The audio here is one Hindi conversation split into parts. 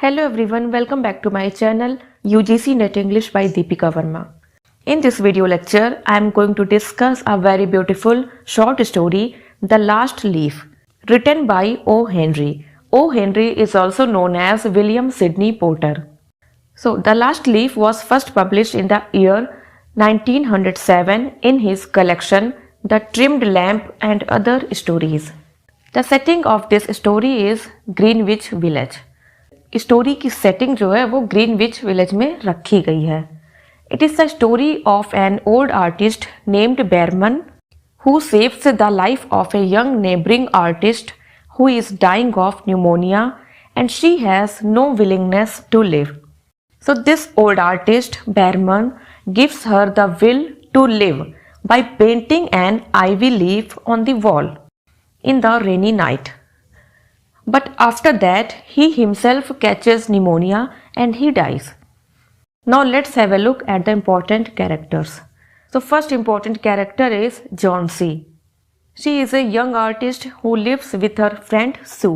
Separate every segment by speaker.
Speaker 1: Hello everyone, welcome back to my channel UGC Net English by Deepika Verma. In this video lecture, I am going to discuss a very beautiful short story, The Last Leaf, written by O. Henry. O. Henry is also known as William Sidney Porter. So, The Last Leaf was first published in the year 1907 in his collection The Trimmed Lamp and Other Stories. The setting of this story is Greenwich Village. Story की सेटिंग जो है वो ग्रीनविच विलेज में रखी गई है. It is the story of an old artist named Behrman who saves the life of a young neighbouring artist who is dying of pneumonia and she has no willingness to live. So this old artist Behrman gives her the will to live by painting an ivy leaf on the wall in the rainy night. But after that, he himself catches pneumonia and he dies. Now let's have a look at the important characters. So first important character is Johnsy. She is a young artist who lives with her friend Sue.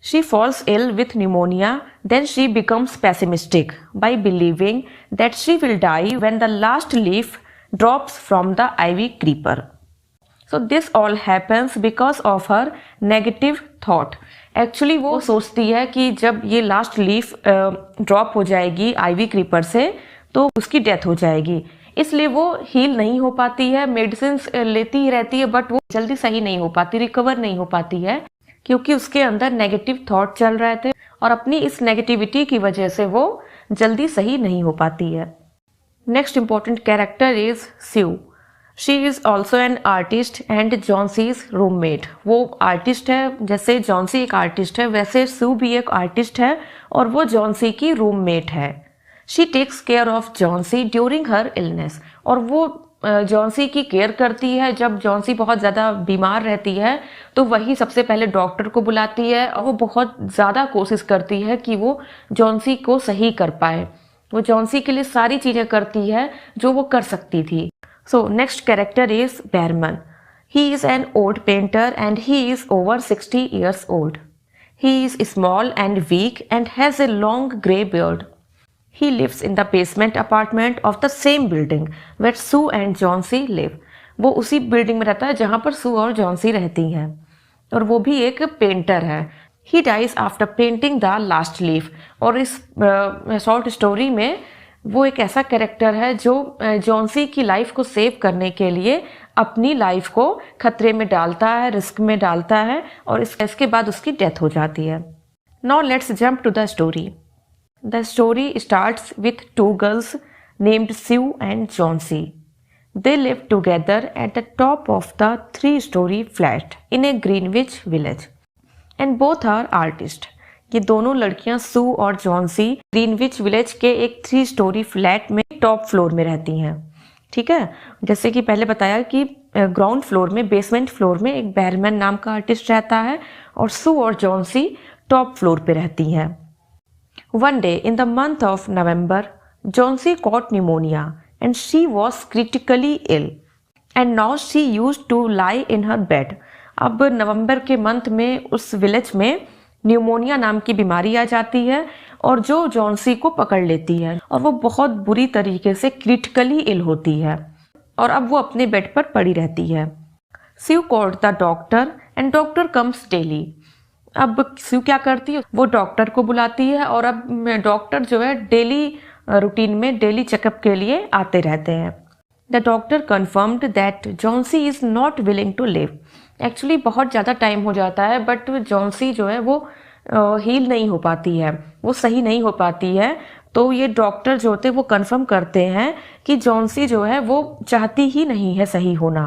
Speaker 1: She falls ill with pneumonia, then she becomes pessimistic by believing that she will die when the last leaf drops from the ivy creeper. So this all happens because of her negative thought. Actually वो सोचती है कि जब ये लास्ट लीफ ड्रॉप हो जाएगी आइवी क्रीपर से तो उसकी डेथ हो जाएगी, इसलिए वो हील नहीं हो पाती है. मेडिसिन लेती ही रहती है बट वो जल्दी सही नहीं हो पाती, रिकवर नहीं हो पाती है क्योंकि उसके अंदर नेगेटिव थॉट चल रहे थे और अपनी इस नेगेटिविटी की वजह से वो जल्दी सही नहीं हो पाती है. Next important character is Sue. She is also an artist and Johnsy's roommate. वो आर्टिस्ट है, जैसे जॉन्सी एक आर्टिस्ट है वैसे सू भी एक आर्टिस्ट है और वो जॉन्सी की रूममेट है. She takes care of Johnsy during her illness. और वो जॉन्सी की केयर करती है. जब जॉन्सी बहुत ज़्यादा बीमार रहती है तो वही सबसे पहले डॉक्टर को बुलाती है और वो बहुत ज़्यादा कोशिश करती है कि वो जॉन्सी को सही कर पाए. वो जॉन्सी के लिए सारी चीज़ें करती है जो वो कर सकती थी. So next character is Behrman. He is an old painter and he is over 60 years old. He is small and weak and has a long grey beard. He lives in the basement apartment of the same building where Sue and Johnsy live. वो उसी बिल्डिंग में रहता है जहाँ पर सू और जॉन्सी रहती हैं और वो भी एक पेंटर है. He dies after painting the last leaf. और इस शॉर्ट स्टोरी में वो एक ऐसा कैरेक्टर है जो जॉन्सी की लाइफ को सेव करने के लिए अपनी लाइफ को खतरे में डालता है, रिस्क में डालता है और इसके बाद उसकी डेथ हो जाती है. Now let's jump to the story. The story starts with two girls named Sue and Johnsy. They live together at the top of the 3-story flat in a Greenwich Village and both are artist. ये दोनों लड़कियां सू और जॉन्सी ग्रीनविच विलेज के एक 3-story फ्लैट में टॉप फ्लोर में रहती हैं. ठीक है, जैसे कि पहले बताया कि ग्राउंड फ्लोर में, बेसमेंट फ्लोर में एक बेरमैन नाम का आर्टिस्ट रहता है और सू और जॉन्सी टॉप फ्लोर पे रहती हैं. One day in the month of November Johnsy caught pneumonia and she was critically ill and now she used to lie in her bed. अब नवंबर के मंथ में उस विलेज में न्यूमोनिया नाम की बीमारी आ जाती है और जो जॉन्सी को पकड़ लेती है और वो बहुत बुरी तरीके से क्रिटिकली इल होती है और अब वो अपने बेड पर पड़ी रहती है. Sue called the doctor and doctor comes daily. अब स्यू क्या करती है, वो डॉक्टर को बुलाती है और अब डॉक्टर जो है डेली रूटीन में डेली चेकअप के लिए आते रहते हैं. The doctor confirmed that Johnsy is not willing to live. Actually बहुत ज़्यादा टाइम हो जाता है बट जॉन्सी जो है वो हील नहीं हो पाती है, वो सही नहीं हो पाती है. तो ये डॉक्टर जो होते हैं वो कंफर्म करते हैं कि जॉन्सी जो है वो चाहती ही नहीं है सही होना.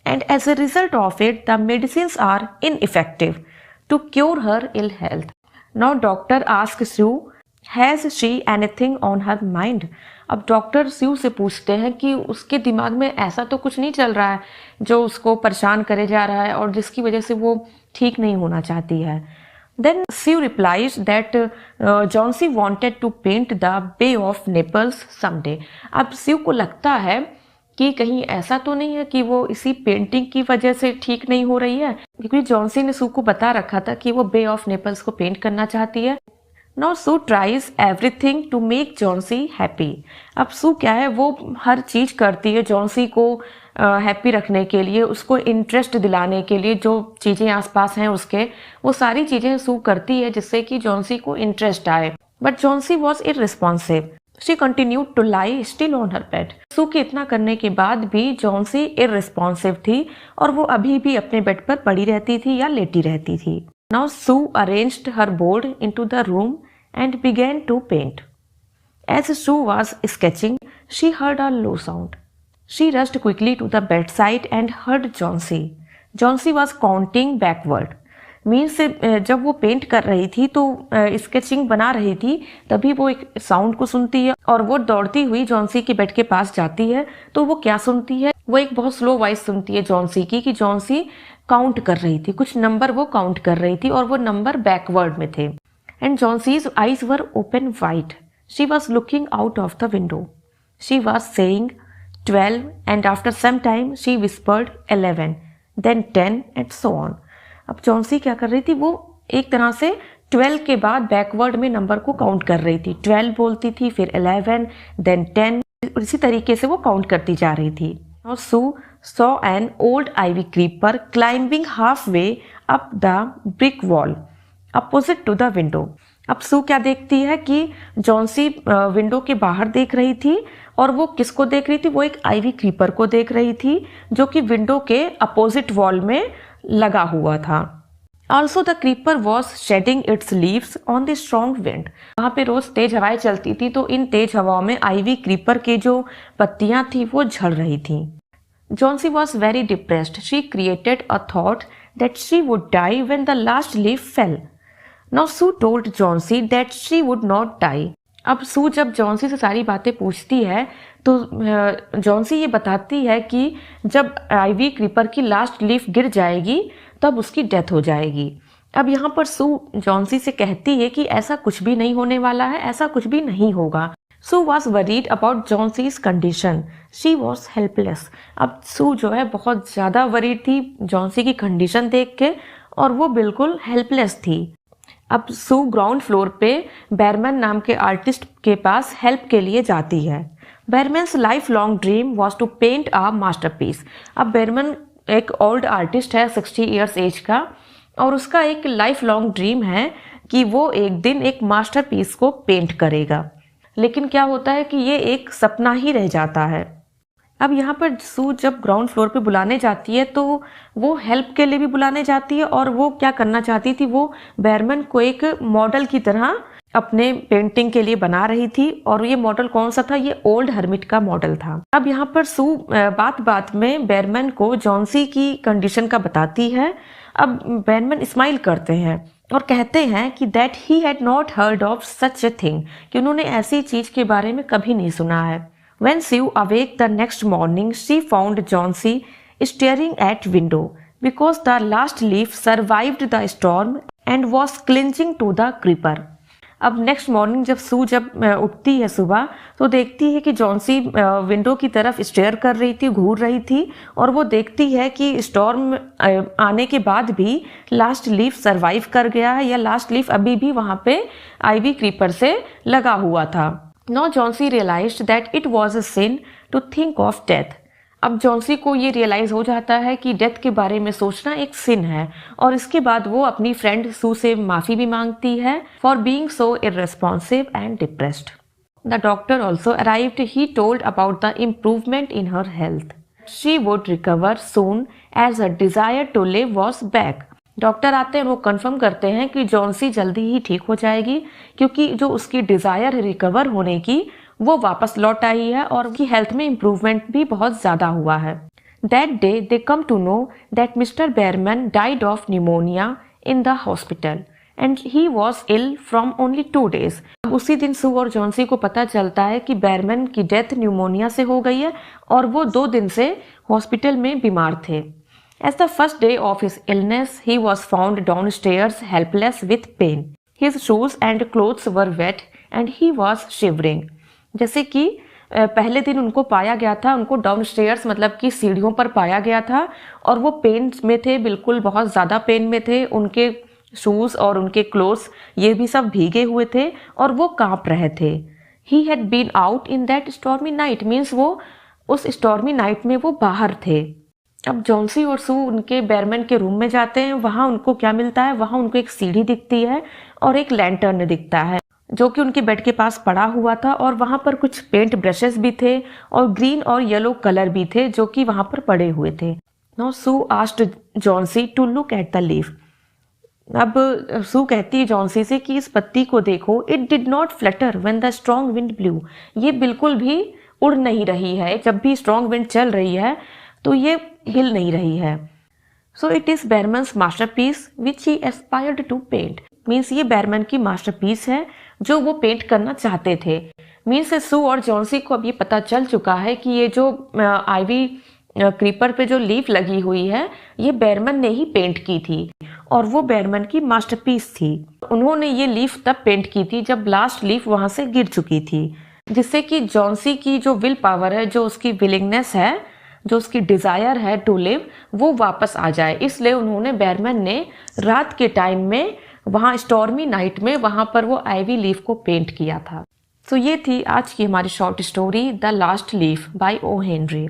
Speaker 1: And as a result of it the medicines are ineffective to cure her ill health. Now doctor ask Sue has she anything on her mind. अब डॉक्टर स्यू से पूछते हैं कि उसके दिमाग में ऐसा तो कुछ नहीं चल रहा है जो उसको परेशान करे जा रहा है और जिसकी वजह से वो ठीक नहीं होना चाहती है. Then Sue replies that Johnsy wanted to paint the Bay of Naples someday. अब स्यू को लगता है कि कहीं ऐसा तो नहीं है कि वो इसी पेंटिंग की वजह से ठीक नहीं हो रही है, क्योंकि जॉन्सी ने स्यू को बता रखा था कि वो बे ऑफ नेपल्स को पेंट करना चाहती है. Now Sue tries everything to make Johnsy happy. अब सू क्या है, वो हर चीज़ करती है जॉन्सी को हैप्पी रखने के लिए, उसको इंटरेस्ट दिलाने के लिए, जो चीज़ें आसपास हैं उसके, वो सारी चीज़ें सू करती है जिससे कि जॉन्सी को इंटरेस्ट आए। But Johnsy was irresponsive. She continued to lie still on her bed. Sue के इतना करने के बाद भी जॉन्सी इररिस्पॉन्सिव थी और वो अभी भी अपने बेड पर पड़ी रहती थी या लेटी रहती थी। Now Sue arranged her board into the room and began to paint. As Sue was sketching, she heard a low sound. She rushed quickly to the bedside and heard Johnsy. Johnsy was counting backward. Means जब वो पेंट कर रही थी तो स्केचिंग बना रही थी, तभी वो एक साउंड को सुनती है और वो दौड़ती हुई जॉन्सी के बेड के पास जाती है। तो वो क्या सुनती है, वो एक बहुत स्लो वॉइस सुनती है जॉन्सी की, कि जॉन्सी काउंट कर रही थी, कुछ नंबर वो काउंट कर रही थी और वो नंबर बैकवर्ड में थे। And Johnsy's eyes were open wide. She was looking out of the window. She was saying 12 and after some time she whispered 11, then 10 and so on. अब जॉन्सी क्या कर रही थी, वो एक तरह से 12 के बाद बैकवर्ड में नंबर को काउंट कर रही थी। 12 बोलती थी, फिर 11, then 10, इसी तरीके से वो काउंट करती जा रही थी। Now Sue saw an old ivy creeper climbing halfway up the brick wall opposite to the window. अब सू क्या देखती है कि जॉन्सी विंडो के बाहर देख रही थी और वो किसको देख रही थी, वो एक आइवी क्रीपर को देख रही थी जो कि विंडो के अपोजिट वॉल में लगा हुआ था। Also the creeper was shedding its leaves on the strong wind. वहाँ पे रोज तेज हवाएं चलती थी, तो इन तेज हवाओं में आइवी क्रीपर के जो पत्तियां थी वो झड़ रही थी। Johnsy was very depressed. She created a thought that she would die when the last leaf fell. Now Sue told Johnsy that she would not die. अब सू जब जॉन्सी से सारी बातें पूछती है तो जॉन्सी ये बताती है कि जब आइवी क्रीपर की लास्ट लीफ गिर जाएगी तब उसकी डेथ हो जाएगी। अब यहाँ पर सू जॉन्सी से कहती है कि ऐसा कुछ भी नहीं होने वाला है, ऐसा कुछ भी नहीं होगा। Sue was worried about Johnsy's condition. She was helpless. अब सू जो है बहुत ज़्यादा वरीड थी जॉन्सी की कंडीशन देख के और वो बिल्कुल हेल्पलेस थी। अब सू ग्राउंड फ्लोर पे बैरमैन नाम के आर्टिस्ट के पास हेल्प के लिए जाती है। Behrman's life long dream was to paint a masterpiece. अब बैरमैन एक ओल्ड आर्टिस्ट है, 60 ईयर्स एज का, और उसका एक लाइफ लॉन्ग ड्रीम है कि वो एक दिन एक मास्टरपीस को पेंट करेगा। लेकिन क्या होता है कि ये एक सपना ही रह जाता है। अब यहाँ पर सू जब ग्राउंड फ्लोर पे बुलाने जाती है तो वो हेल्प के लिए भी बुलाने जाती है और वो क्या करना चाहती थी, वो बैरमैन को एक मॉडल की तरह अपने पेंटिंग के लिए बना रही थी। और ये मॉडल कौन सा था, ये ओल्ड हर्मिट का मॉडल था। अब यहाँ पर सू बात बात में बैरमैन को जॉन्सी की कंडीशन का बताती है। अब बैरमैन स्माइल करते हैं और कहते हैं कि that he had not heard of such a thing, कि उन्होंने ऐसी चीज के बारे में कभी नहीं सुना है। When Sue awake the next morning, she found Johnsy staring at window because the last leaf survived the storm and was clinging to the creeper. अब नेक्स्ट मॉर्निंग जब सू उठती है सुबह तो देखती है कि जॉन्सी विंडो की तरफ स्टेयर कर रही थी, घूर रही थी, और वो देखती है कि स्टॉर्म आने के बाद भी लास्ट लीफ सरवाइव कर गया है या लास्ट लीफ अभी भी वहाँ पे आइवी क्रीपर से लगा हुआ था। Now Johnsy realized that it was a sin to think of death. अब जॉन्सी को ये रियलाइज हो जाता है कि डेथ के बारे में सोचना एक सिन है, और इसके बाद वो अपनी फ्रेंड सू से माफी भी मांगती है for being so irresponsive and depressed. The doctor also arrived. He told about the improvement in her health. She would recover soon as her desire to live was back. Doctor आते हैं, वो कंफर्म करते हैं कि जॉन्सी जल्दी ही ठीक हो जाएगी क्योंकि जो उसकी डिजायर है रिकवर होने की वो वापस लौट आई है और उनकी हेल्थ में इम्प्रूवमेंट भी बहुत ज़्यादा हुआ है। That day they come to know that mister Behrman died of pneumonia in the hospital and he was ill from only 2 days. अब उसी दिन सू और जॉन्सी को पता चलता है कि बैरमैन की डेथ न्यूमोनिया से हो गई है और वो 2 दिन से हॉस्पिटल में बीमार थे। As the first day of his illness, he was found downstairs helpless with pain. His shoes and clothes were wet and he was shivering. जैसे कि पहले दिन उनको पाया गया था, उनको डाउनस्टेयर्स मतलब कि सीढ़ियों पर पाया गया था और वो पेन में थे, बिल्कुल बहुत ज़्यादा पेन में थे। उनके शूज और उनके क्लोथ्स ये भी सब भीगे हुए थे और वो कांप रहे थे। He had been out in that stormy night, means वो उस स्टॉर्मी नाइट में वो बाहर थे। अब जॉन्सी और सू उनके बेयरमैन के रूम में जाते हैं। वहां उनको क्या मिलता है, वहां उनको एक सीढ़ी दिखती है और एक लैंटर्न दिखता है जो कि उनके बेड के पास पड़ा हुआ था, और वहां पर कुछ पेंट ब्रशेस भी थे और ग्रीन और येलो कलर भी थे जो कि वहां पर पड़े हुए थे। Now Sue asked Johnsy to look at the leaf. अब सू कहती है जॉन्सी से कि इस पत्ती को देखो, it did not Flutter when the strong wind blue. ये बिल्कुल भी उड़ नहीं रही है, जब भी स्ट्रॉन्ग विंड चल रही है तो ये हिल नहीं रही है। So it is Behrman's masterpiece which he aspired to paint, means ये बेयरमैन की मास्टरपीस है जो वो पेंट करना चाहते थे। मीन्स सू और जॉन्सी को अब ये पता चल चुका है कि ये जो आइवी क्रीपर पे जो लीफ लगी हुई है ये बेयरमैन ने ही पेंट की थी और वो बेयरमैन की मास्टरपीस थी। उन्होंने ये लीफ तब पेंट की थी जब लास्ट लीफ वहां से गिर चुकी थी, जिससे कि जॉन्सी की जो विल पावर है, जो उसकी विलिंगनेस है, जो उसकी डिजायर है टू लिव, वो वापस आ जाए। इसलिए उन्होंने बेयरमैन ने रात के टाइम में वहां स्टॉर्मी नाइट में वहां पर वो आइवी लीफ को पेंट किया था। सो ये थी आज की हमारी short story the last leaf by O Henry.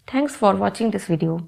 Speaker 1: Thanks for watching this video.